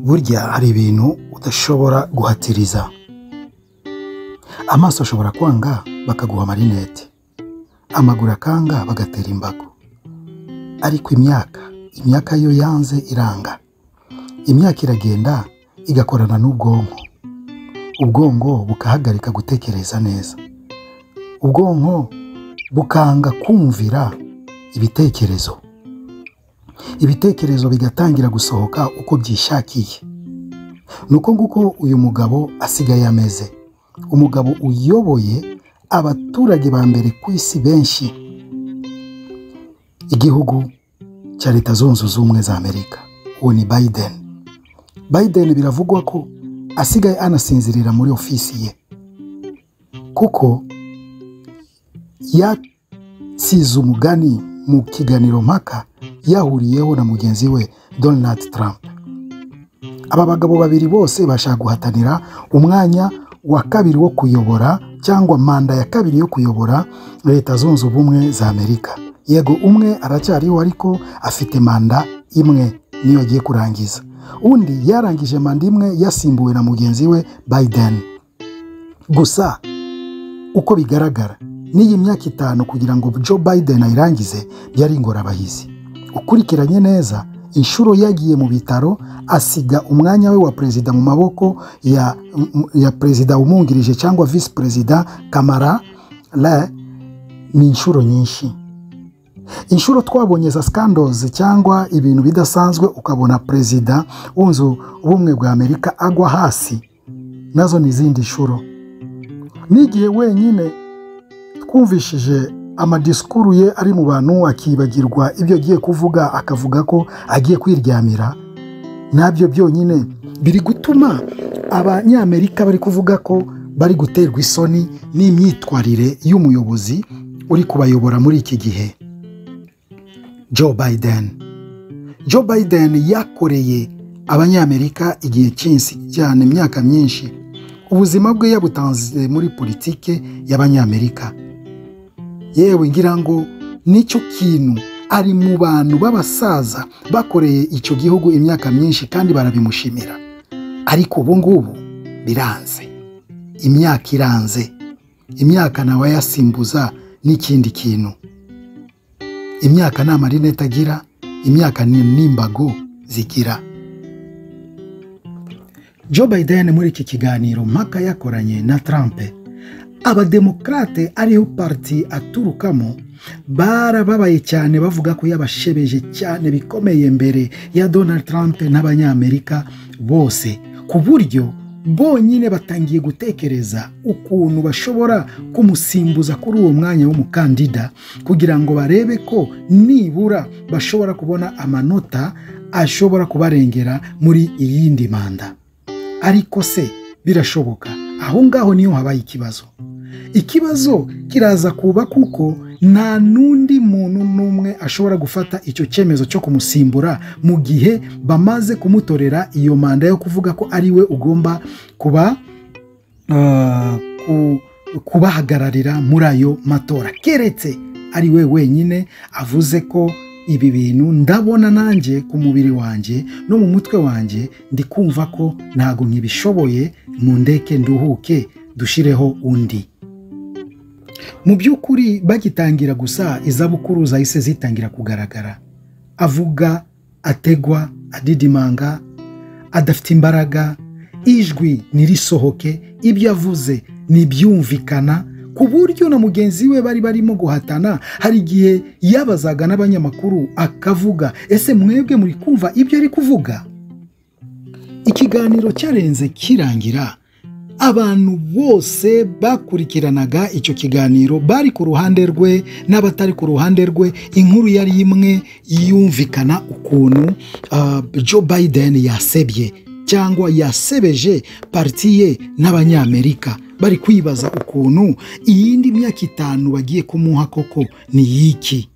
Burya hari ibintu udashobora guhatiriza. Amaso ashobora kwanga bakaguha amarinete, amaguru akanga bagatera imbago. Ariko imyaka yo yanze iranga. Imyaka iragenda igakorana n'ubwonko. Ubwonko bukahagarika gutekereza neza. Ubwonko bukanga kumvira ibitekerezo. Ibitekerezo bigatangira gusohoka uko byishakiye. Nuko nguko uyu mugabo asigaye ameze. Umugabo uyoboye abaturage ba mbere ku isi benshi. Igihugu cya Leta Zunze Ubumwe za Amerika. Uwo ni Biden. Biden biravugwa ko asigaye anasinzirira muri ofisi ye. Kuko yasize umugani mu kiganiro mpaka yahuriyeho na mugenzi we Donald Trump. Aba bagabo babiri bose bashaka guhatanira umwanya wa kabiri wo kuyobora cyangwa manda ya kabiri yo kuyobora Leta Zunze Ubumwe za Amerika. Yego umwe aracyariho ariko afite manda imwe niyo agiye kurangiza. Undi yarangije manda imwe yasimbuwe na mugenzi we Biden. Gusa uko bigaragara n'iyi myaka 5 kugira ngo Joe Biden ayirangize byari ingorabahizi. Ukurikiranye neza inshuro yagiye mu bitaro asiga umwanya we wa president mu maboko ya president umungirije cyangwa vice president Kamala ni inshuro nyinshi. Inshuro twabonye za scandals cyangwa ibintu bidasanzwe ukabona president wunzu ubumwe bwa Amerika agwa hasi, nazo nizindi nshuro. Nigihe wenyine twumvishije amadiskuru ye ari mu bantu akibagirwa ibyo agiye kuvuga, akavuga ko agiye kwiryamira. Nabyo byonyine biri gutuma abanyamerika bari kuvuga ko bari guterwa isoni n'imyitwarire y'umuyobozi uri kubayobora muri iki gihe. Joe Biden yakoreye abanyamerika igihe cyinshi cyane, imyaka myinshi. Ubuzima bwe yabutanze muri politike y'abanyamerika. Yewe ngira ngo nicyo kintu ari mu bantu b'abasaza bakoreye icyo gihugu imyaka myinshi kandi barabimushimira. Ariko ubu ngubu biranze. Imyaka iranze. Imyaka nawe yasimbuza n'ikindi kintu. Imyaka nta marinete agira, imyaka n'imbago zigira. Joe Biden muri iki kiganiro mpaka yakoranye na Trump, abademokrate ariho parti aturukamo barababaye cyane, bavuga ko yabashebeje cyane bikomeye mbere ya Donald Trump n'abanyamerika bose, ku buryo bonyine batangiye gutekereza ukuntu bashobora kumusimbuza kuri uwo mwanya w'umukandida kugira ngo barebe ko nibura bashobora kubona amanota ashobora kubarengera muri iyindi manda. Ariko se birashoboka? Aho ngaho niyo habaye ikibazo. Ikibazo kiraza kuba kuko nta nundi muntu n'umwe ashobora gufata icyo cyemezo cyo kumusimbura mu gihe bamaze kumutorera iyo manda yo kuvuga ko ari we ugomba kubahagararira muri ayo matora, keretse ari we wenyine avuze ko ibi bintu ndabona nanjye ku mubiri wanjye no mu mutwe wanjye ndi kumva ko ntago nkibishoboye, mu ndeke nduhuke dushireho undi. Mu by'ukuri bagitangira gusa izabukuru zahise zitangira kugaragara. Avuga, ategwa, adidimanga, adafite imbaraga, ijwi nirisohoke, ibyo avuze nibyumvikana, ku buryo na mugenzi we bari barimo guhatana hari igihe yabazaga n'abanyamakuru akavuga, ese mwebwe muri kumva ibyo ari kuvuga? Ikiganiro cyarenze kirangira, abantu bose bakurikiranaga icyo kiganiro bari ku ruhande rwe n'abatari ku ruhande rwe. Inkuru yari imwe yumvikana ukuntu Joe Biden yasebye cyangwa yasebeje parti ye n'abanyamerika. Bari kwibaza ukuntu iyindi myaka 5 bagiye kumuha koko ni yiki.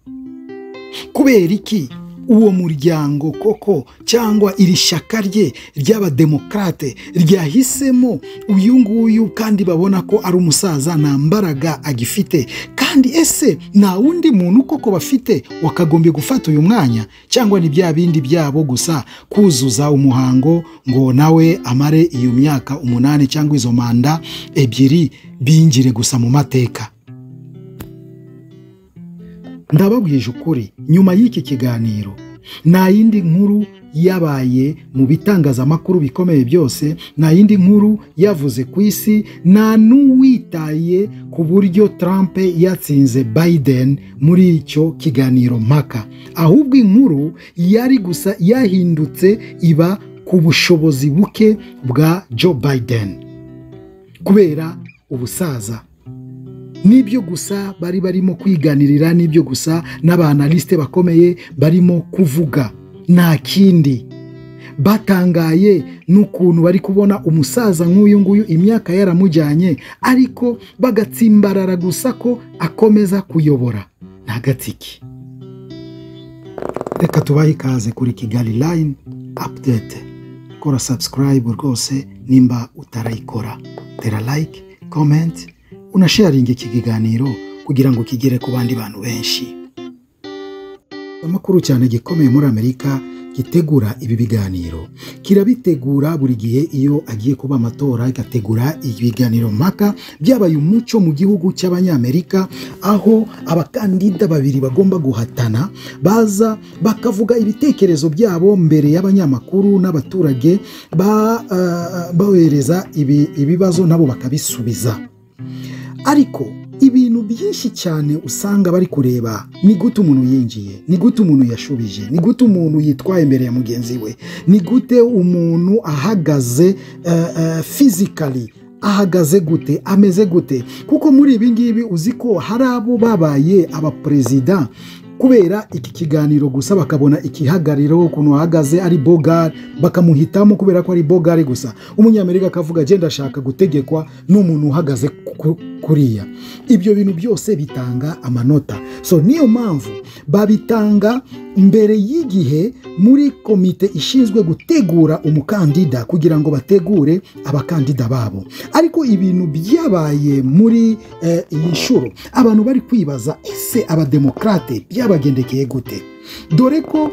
Kubera iki uwo muryango koko cyangwa iri shaka rye ry'abademokrate ryahisemo uyu nguyu kandi babona ko ari umusaza nta mbaraga agifite, kandi ese nta wundi muntu koko bafite wakagombye gufata uyu mwanya, cyangwa ni bya bindi byabo gusa kuzuza umuhango ngo nawe amare iyo myaka 8 cyangwa izo manda 2 binjire gusa mu mateka? Ndababwije ukuri, nyuma y'iki kiganiro nta yindi nkuru yabaye mu bitangazamakuru bikomeye byose, nta yindi nkuru yavuze ku isi, nta n'uwitaye ku buryo Trump yatsinze Biden muri icyo kiganiro mpaka. Ahubwo inkuru yari gusa yahindutse iba ku bushobozi buke bwa Joe Biden kubera ubusaza. Nibyo gusa bari barimo kwiganirira, nibyo gusa n'abanaliste bakomeye barimo kuvuga, nta kindi. Batangaye n'ukuntu bari kubona umusaza nk'uyu nguyu imyaka yaramujyanye, ariko bagatsimbarara gusa ko akomeza kuyobora. Nta gatsiki. Reka tubahe ikaze kuri Kigali Line Update. Kora subscribe rwose nimba utarayikora. Tera like, comment, unasharinge iki kiganiro kugira ngo kigere ku bandi bantu benshi. Amakuru cyane gikomeye muri Amerika gitegura ibi biganiro, kirabitegura buri gihe iyo agiye kuba amatora, igategura ibiganiro mpaka byabaye umuco mu gihugu cy'Abanyamerika, aho abakandida babiri bagomba guhatana baza bakavuga ibitekerezo byabo mbere y'abanyamakuru n'abaturage, bahereza ibibazo nabo bakabisubiza. Ariko ibintu byinshi cyane usanga bari kureba, ni gute umuntu yinjiye, ni gute umuntu yashubije, ni gute umuntu yitwaye imbere ya mugenzi we, ni gute umuntu ahagaze physically, ahagaze gute, ameze gute. Kuko muri ibi ngibi uzi ko hari abo babaye abaperezida kubera iki kiganiro gusa, bakabona ikihagariro ukuntu ahagaze ari Bogart, bakamuhitamo kubera ko ari Bogart gusa. Umunyamerika akavuga je ndashaka gutegekwa n'umuntu uhagaze kuriya. Ibyo bintu byose bitanga amanota. So niyo mpamvu babitanga mbere y'igihe muri komite ishinzwe gutegura umukandida kugira ngo bategure abakandida babo. Ariko ibintu byabaye muri iyi nshuro, abantu bari kwibaza ese abademokrate byabagendekeye gute? Dore ko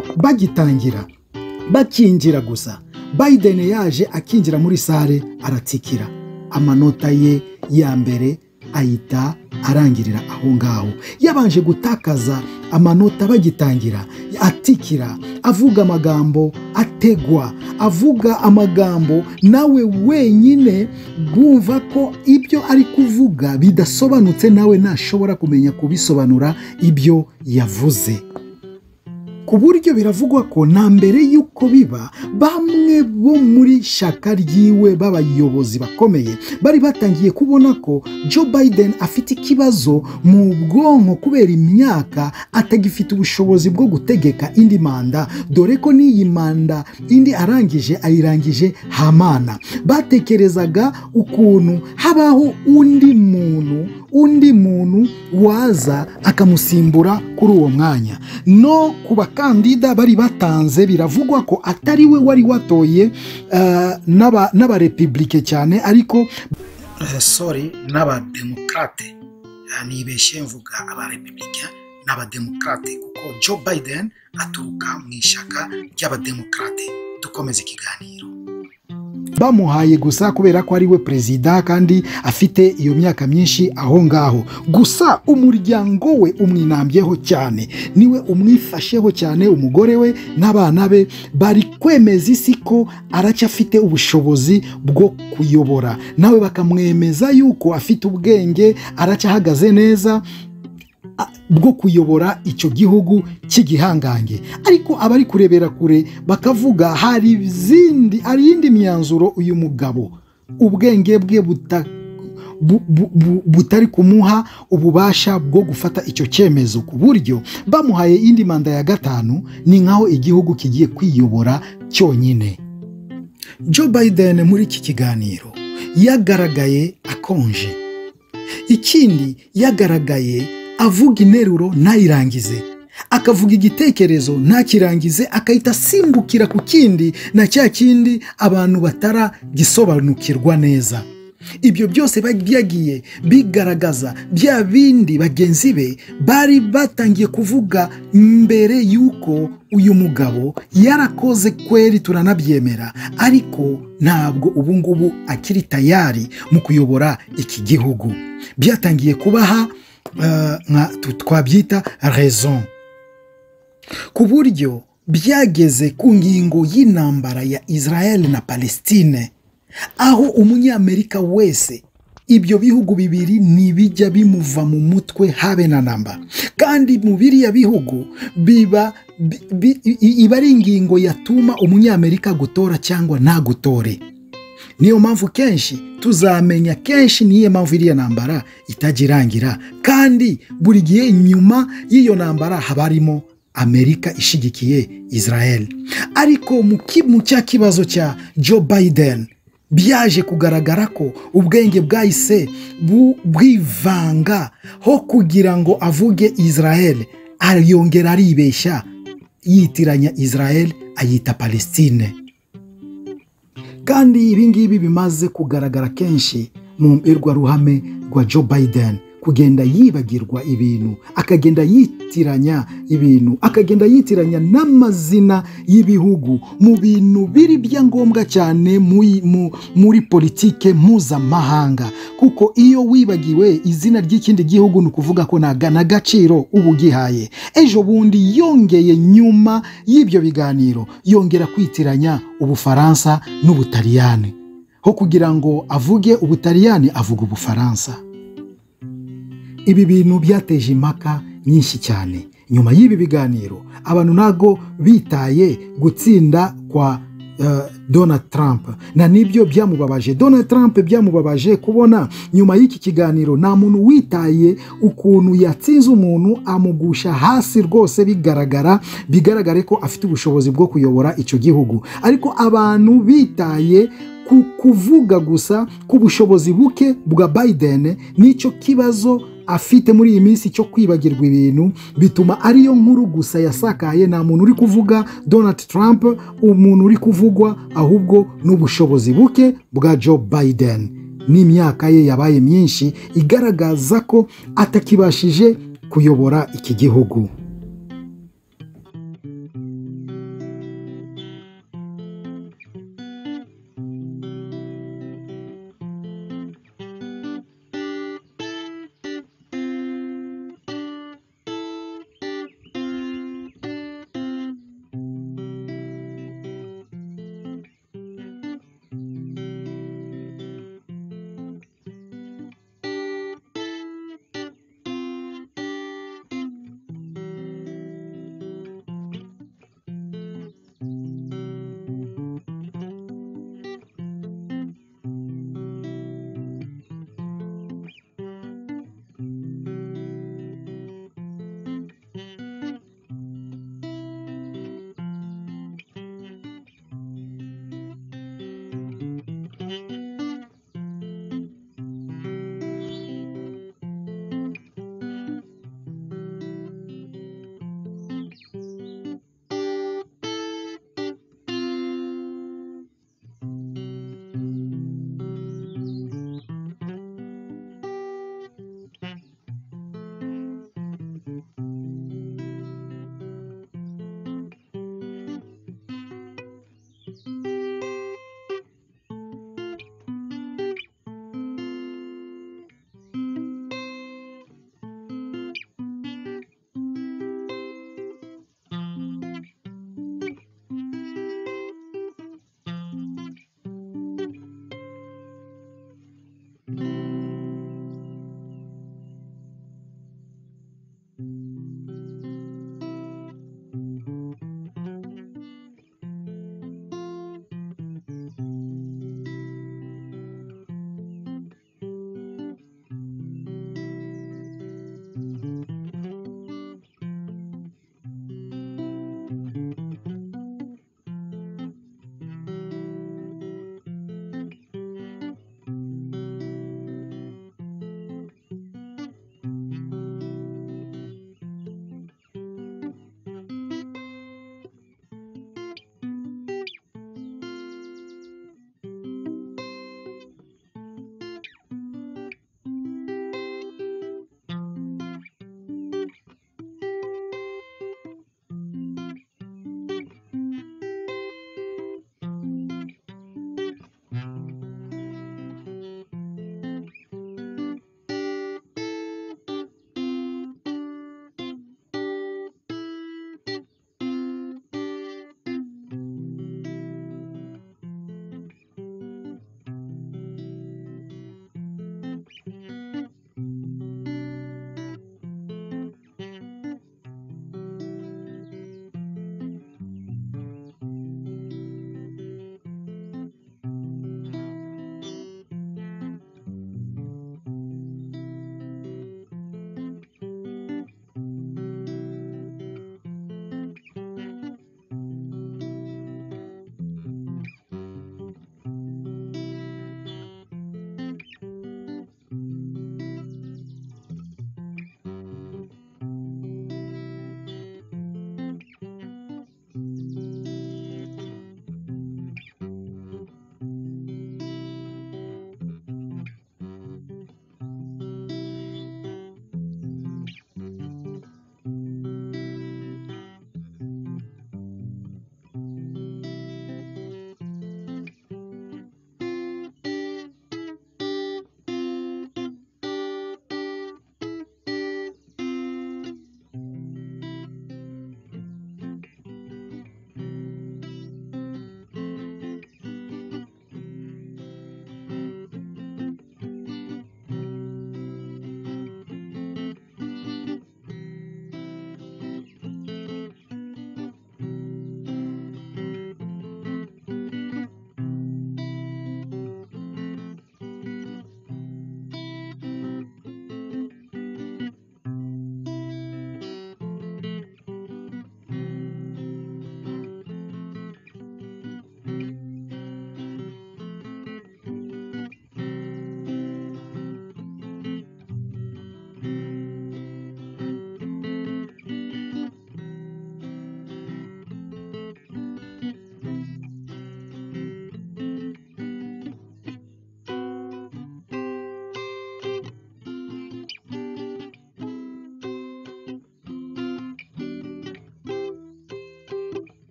bakinjira gusa, Biden yaje akinjira muri sare aratsikira, amanota ye ya mbere ahita arangirira aho ngaho. Yabanje gutakaza amanota bagitangira, atikira, avuga amagambo ategwa, avuga amagambo nawe wenyine bwumva ko ibyo ari kuvuga bidasobanutse, nawe ntashobora kumenya kubisobanura ibyo yavuze. Ku buryo biravugwa ko na mbere y'uko biba, bamwe bo muri shaka ryiwe b'abayobozi bakomeye bari batangiye kubona ko Joe Biden afite ikibazo mu bwonko kubera imyaka, atagifite ubushobozi bwo gutegeka indi manda, dore ko n'iyi manda indi ayirangije hamana. Batekerezaga ukuntu habaho undi muntu waza akamusimbura kuri uwo mwanya. No ku bakandida bari batanze biravugwa ko atari we wari watoye n'abarepublike cyane, ariko n'abademokrate. Nibeshye mvuga abarepublike n'abademokrate kuko Joe Biden aturuka mu ishaka ry'abademokrate. Dukomeze ikiganiro. Bamuhaye gusa kubera ko ari we perezida kandi afite iyo myaka myinshi aho ngaho. Gusa umuryango we umwinambyeho cyane, niwe umwifasheho cyane, umugore we n'abana be bari kwemeza isi ko aracyafite ubushobozi bwo kuyobora, nawe bakamwemeza yuko afite ubwenge, aracyahagaze neza bwo kuyobora icyo gihugu cy'igihangange. Ariko abari kurebera kure bakavuga hari iyindi myanzuro uyu mugabo ubwenge bwe butari kumuha ububasha bwo gufata icyo cyemezo, ku buryo bamuhaye indi manda ya 5 ni nkaho igihugu kigiye kwiyobora cyonyine. Joe Biden muri iki kiganiro yagaragaye akonje. Ikindi yagaragaye avuga interuro ntayirangize, akavuga igitekerezo ntakirangize, akahita asimbukira ku kindi na cya kindi abantu bataragisobanukirwa neza. ibyo byose byagiye bigaragaza bya bindi bagenzi be bari batangiye kuvuga mbere y'uko uyu mugabo yarakoze kweri turanabyemera, ariko ntabwo ubu ngubu akiri tayari mu kuyobora iki gihugu. Byatangiye kubaha twabyita raison, ku buryo byageze ku ngingo y'intambara ya Israel na Palestine, aho umunyamerika wese ibyo bihugu bibiri ntibijya bimuva mu mutwe habe na namba, kandi mu biriya bihugu iba ari ingingo yatuma umunyamerika gutora cyangwa ntagutore. Niyo mpamvu kenshi tuzamenya kenshi niyo mpamvu iriya ntambara itagirangira, kandi buri gihe nyuma y'iyo ntambara haba harimo Amerika ishigikiye Israel. Ariko mu cya kibazo cya Joe Biden byaje kugaragara ko ubwenge bwahise bwivanga, ho kugira ngo avuge Israel ariyongera aribeshya, yitiranya Israel ayita Palestine. Kandi ibingibi bimaze kugaragara kenshi mu mbwirwaruhame rwa Joe Biden, kugenda yibagirwa ibintu, akagenda yitiranya ibintu, akagenda yitiranya n'amazina y'ibihugu mu bintu biri bya ngombwa cyane muri politike mpuzamahanga. Kuko iyo wibagiwe izina ry'ikindi gihugu ni ukuvuga ko nta gaciro uba ugihaye. Ejo bundi yongeye nyuma y'ibyo biganiro yongera kwitiranya Ubufaransa n'Ubutaliyani, ho kugira ngo avuge Ubutaliyani avuga Ubufaransa. Ibi bintu byateje impaka nyinshi cyane. Nyuma y'ibi biganiro abantu ntago bitaye gutsinda kwa Donald Trump, na nibyo byamubabaje. Donald Trump byamubabaje kubona nyuma y'iki kiganiro nta muntu witaye ukuntu yatsinze umuntu amugusha hasi rwose, bigaragare ko afite ubushobozi bwo kuyobora icyo gihugu, ariko abantu bitaye kuvuga gusa ku bushobozi buke bwa Biden. Nicyo kibazo afite muri iyi minsi cyo kwibagirwa ibintu, bituma ariyo nkuru gusa yasakaye. Nta muntu uri kuvuga Donald Trump, umuntu uri kuvugwa ahubwo n'ubushobozi buke bwa Joe Biden. N'imyaka ye yabaye myinshi igaragaza ko atakibashije kuyobora iki gihugu.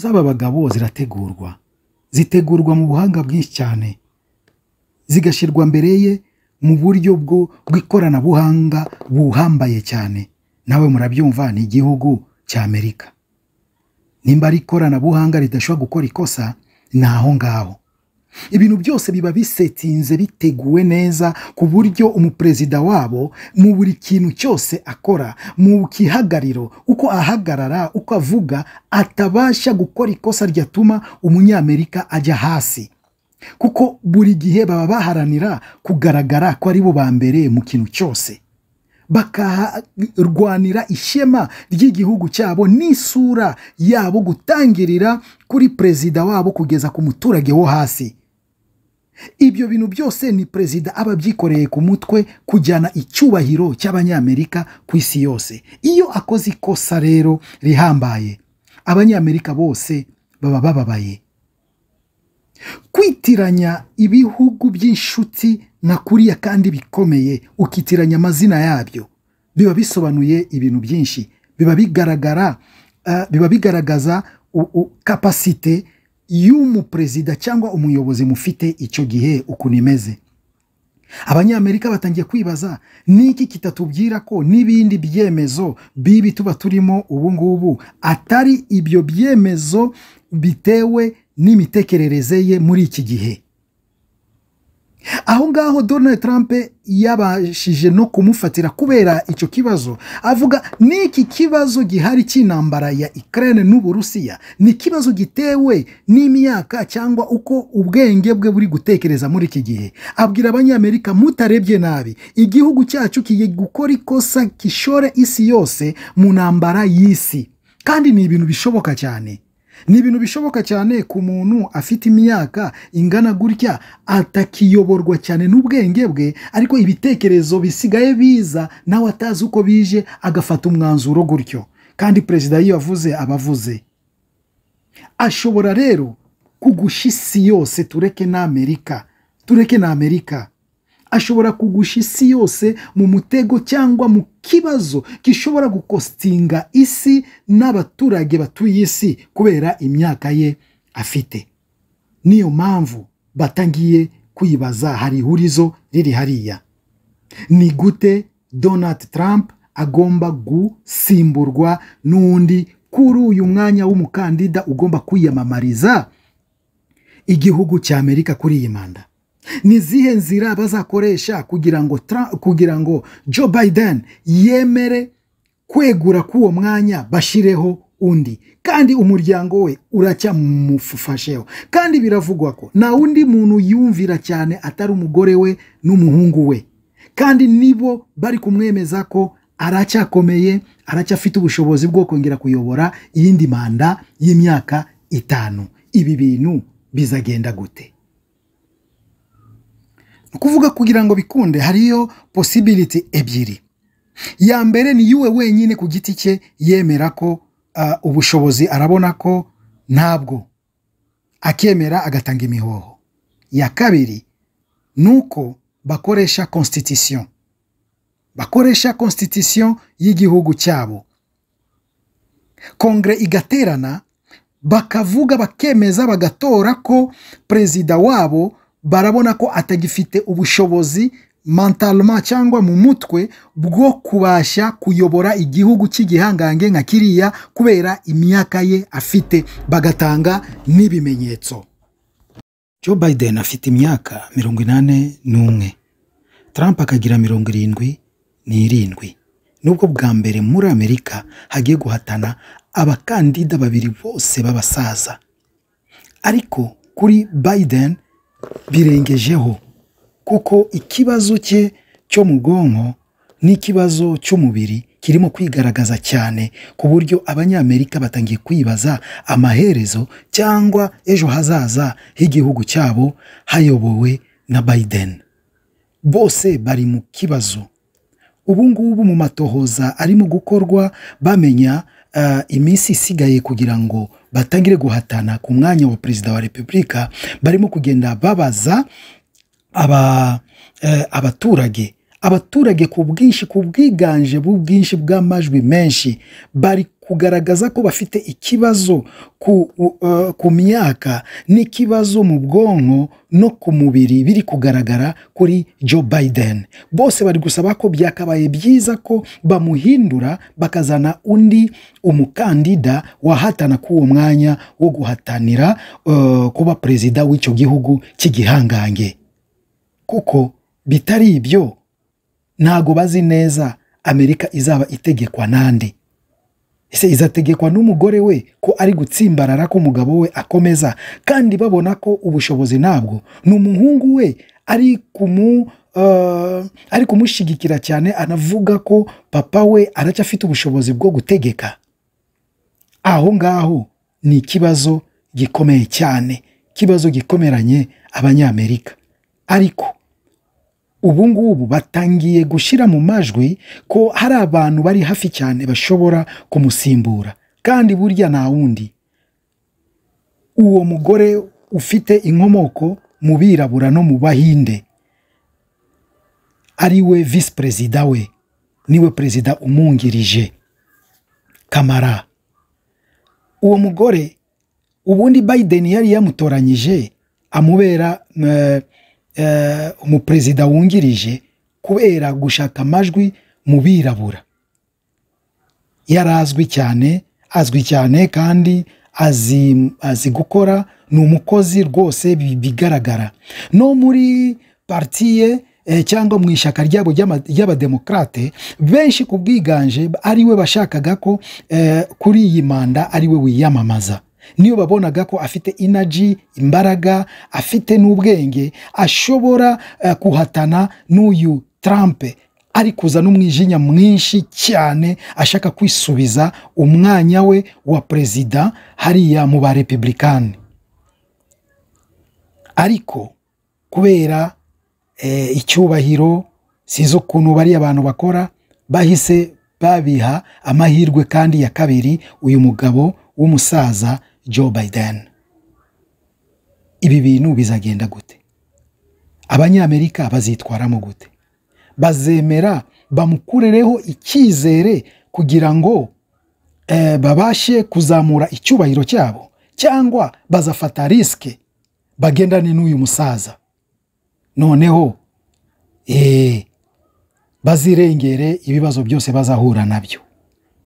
z'aba bagabo zitegurwa mu buhanga bwinshi cyane, zigashyirwa mbere ye mu buryo bw'ikoranabuhanga buhambaye cyane. Nawe murabyumva, ni igihugu cya Amerika. Nimba ari ikoranabuhanga ridashobora gukora ikosa, ni aho ngaho. Ibintu byose biba bisetinze, biteguwe neza ku buryo umuperezida wabo mu buri kintu cyose akora, mu kihagariro, uko ahagarara, uko avuga, atabasha gukora ikosa ryatuma umunyamerika ajya hasi. Kuko buri gihe baba baharanira kugaragara ko ari bo ba mbere mu kintu cyose, bakarwanira ishema ry'igihugu cyabo n'isura yabo, gutangirira kuri perezida wabo kugeza ku muturage wo hasi. Ibyo bintu byose ni perezida aba byikoreye ku mutwe, kujyana icyubahiro cy'abanyamerika ku isi yose. Iyo akoze ikosa rero rihambaye, abanyamerika bose baba bababaye. Kwitiranya ibihugu by'inshuti na kuriya kandi bikomeye, ukitiranya amazina yabyo, biba bisobanuye ibintu byinshi. Biba bigaragaza kapasite y'umuperezida cyangwa umuyobozi mufite icyo gihe ukuntu imeze. Abanyamerika batangiye kwibaza, niki kitatubwira ko n'ibindi byemezo bibi tuba turimo ubu ngubu atari ibyo byemezo bitewe n'imitekerereze ye muri iki gihe. Aho ngaho Donald Trump yabashije no kumufatira kubera icyo kibazo, avuga n'iki kibazo gihari cy'intambara ya Ukraine n'Uburusiya ni kibazo gitewe n'imyaka cyangwa uko ubwenge bwe buri gutekereza muri iki gihe. Abwira abanyamerika, mutarebye nabi, igihugu cyacu kigiye gukora ikosa kishore isi yose mu ntambara y'isi. Kandi ni ibintu bishoboka cyane. Ni ibintu bishoboka cyane ku muntu afite imyaka ingana gutya, atakiyoborwa cyane n'ubwenge bwe, ariko ibitekerezo bisigaye biza nawe atazi uko bije, agafata umwanzuro gutyo. Kandi perezida iyo avuze abavuze. Ashobora rero kugusha isi yose, tureke na Amerika. Ashobora kugusha isi yose mu mutego cyangwa mu kibazo gishobora gukostinga isi n'abaturage batuye isi kubera imyaka ye afite. Niyo mpamvu batangiye kwibaza, hari ihurizo riri hariya. Ni gute Donald Trump agomba gusimburwa n'undi kuri uyu mwanya w'umukandida ugomba kwiyamamariza igihugu cya Amerika kuri iyi manda? Ni zihe nzira bazakoresha kugira ngo Joe Biden yemere kwegura k'uwo mwanya, bashireho undi? Kandi umuryango we uracyamufasheho. Kandi biravugwa ko na undi muntu yumvira cyane atari umugore we n'umuhungu we. Kandi nibo bari kumwemeza ko aracyakomeye, aracyafite ubushobozi bwo kongera kuyobora iyindi manda y'imyaka 5. Ibi bintu bizagenda gute? Kuvuga kugira ngo bikunde, hariyo possibility ebyiri. Ya mbere ni yuwe wenyine ku giti cye yemera ko ubushobozi arabona ko ntabwo, akemera agatanga imihoho. Ya kabiri nuko bakoresha constitution y'igihugu cyabo. Kongre igaterana, bakavuga, bakemeza, bagatora ko perezida wabo barabona ko atagifite ubushobozi mentalement cyangwa mu mutwe bwo kubasha kuyobora igihugu cy'igihangange nka kiriya kubera imyaka ye afite. Bagatanga n'ibimenyetso. Joe Biden afite imyaka 81, Trump akagira 77. Nubwo bwa mbere muri Amerika hagiye guhatana abakandida babiri bose b'abasaza, ariko kuri Biden birengejeho, kuko ikibazo cye cyo mu bwonko n'ikibazo cy'umubiri kirimo kwigaragaza cyane, ku buryo abanyamerika batangiye kwibaza amaherezo cyangwa ejo hazaza h'igihugu cyabo hayobowe na Biden. Bose bari mu kibazo. Ubu ngubu mu matohoza arimo gukorwa bamenya iminsi isigaye kugira ngo batangire guhatana ku mwanya wa perezida wa Repubulika, barimo kugenda babaza abaturage ku bwinshi, ku bwiganje bw'ubwinshi bw'amajwi menshi, bari kugaragaza ko bafite ikibazo ku myaka n'ikibazo mu bwonko no ku mubiri biri kugaragara kuri Joe Biden. Bose bari gusaba ko byakabaye byiza ko bamuhindura bakazana undi umukandida wahatana k'uwo mwanya wo guhatanira kuba perezida w'icyo gihugu cy'igihangange, kuko bitari ibyo ntago bazi neza Amerika izaba itegekwa nande. Ese izategekwa n'umugore we ko ari gutsimbarara ko umugabo we akomeza, kandi babona ko ubushobozi ntabwo n'umuhungu we ari kumushigikira cyane, anavuga ko papa we aracyafite ubushobozi bwo gutegeka. Aho ngaho ni ikibazo gikomeye cyane, ikibazo gikomeranye abanyamerika. Ariko ubu ngubu batangiye gushira mu majwi ko hari abantu bari hafi cyane bashobora kumusimbura, kandi burya nta wundi. Uwo mugore ufite inkomoko mu birabura no mu bahinde, ari we vice perezida we, niwe perezida umwungirije, Kamala. Uwo mugore ubundi Biden yari yamutoranyije amubera umuperezida wungirije kubera gushaka amajwi mu birabura. Yarazwi cyane, azwi cyane, kandi azi gukora, ni umukozi rwose bigaragara. No muri partiye cyangwa mu ishaka ryabo ry'abademokrate, benshi ku bwiganje ari we bashakaga ko kuri iyi manda ari we wiyamamaza. Niyo babonaga ko afite energy, imbaraga, afite n'ubwenge, ashobora kuhatana n'uyu Trump ari kuza n'umwijinya mwinshi cyane, ashaka kwisubiza umwanya we wa perezida hariya mu ba Republican. Ariko kubera icyubahiro, sizo ukuntu bari abantu bakora, bahise babiha amahirwe kandi ya kabiri uyu mugabo w'umusaza Joe Biden. Ibi bintu bizagenda gute? Abanyamerika bazitwaramo gute? Bazemera bamukurereho icyizere kugira ngo babashe kuzamura icyubahiro cyabo, cyangwa bazafata riske bagendane n'uyu musaza, noneho bazirengere ibibazo byose bazahura nabyo?